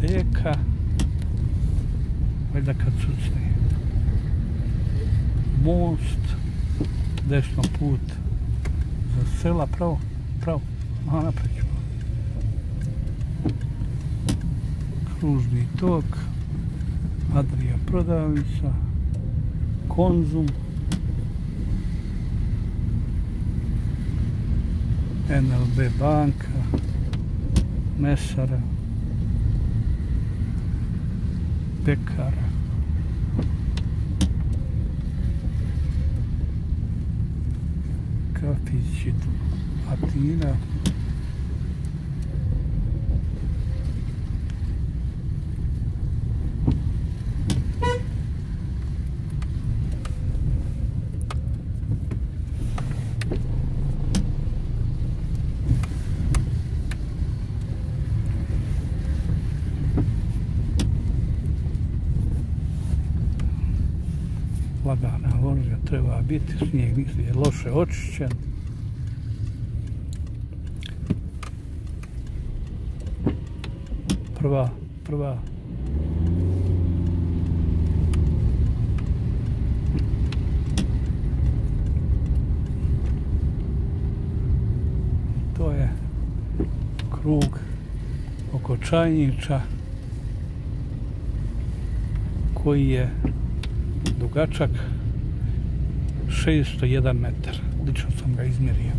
apoteka. Valjda kad cucne. Most. Desno put za sela, pravo. Aha, napred ćemo. Kružni tok. Adria prodavnica. Konzum. NLB banka. Mesara. Pekara. Kafić Atina. Lagana vožnja treba biti, snijeg je loše očišćen. Prva. To je krug oko Čajniča koji je dugačak 601 metar. Lično sam ga izmjerio.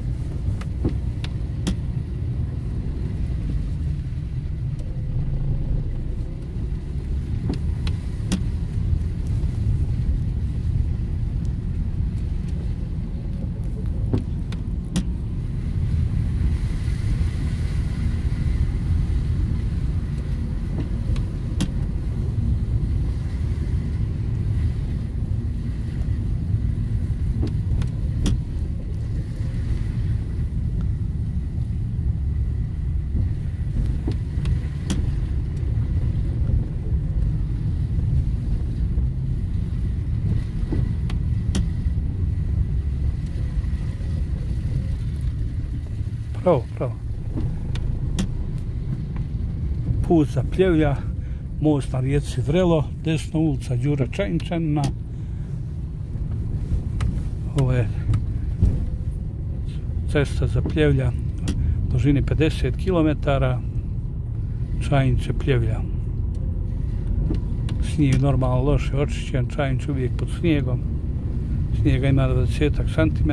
Pravo. Put za Pljevlja, most na rijeci Vrelo, desno ulica Đura Čajničanina. Ovo je cesta za Pljevlja, dužini 50 km, Čajniče Pljevlja. Snijeg normalno loše očišćen, Čajnič uvijek pod snijegom. Snijega ima 20 cm.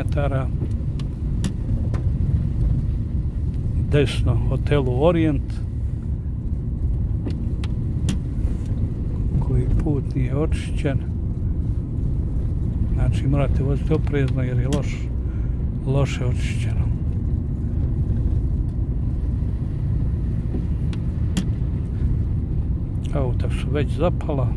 Desno hotelu Orient, koji put nije očišćen, znači morate voziti oprezno jer je loše očišćeno. Auta su već zapala.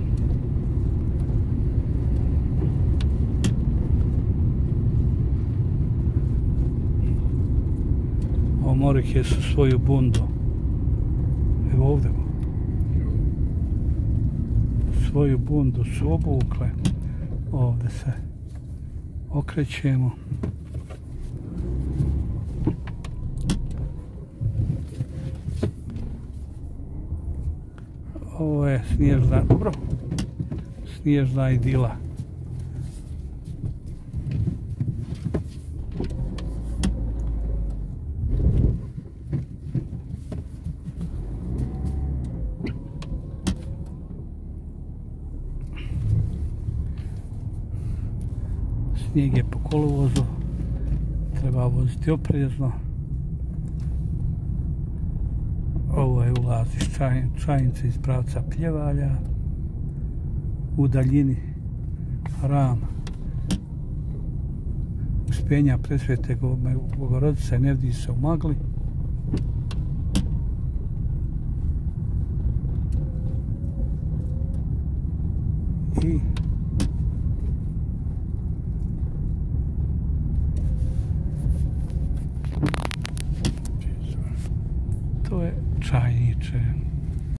Morik je sa svoju bundu. Evo ovdje. Svoju bundu su obukle. Ovdje se okrećemo. Ovo je snježna idila. Snijeg je po kolovozu, treba voziti oprezno. Ovo je ulaz iz Čajnice iz pravca Pljevalja. U daljini hram Uspenja Presvete Bogorodice, ne vidi se u magli. I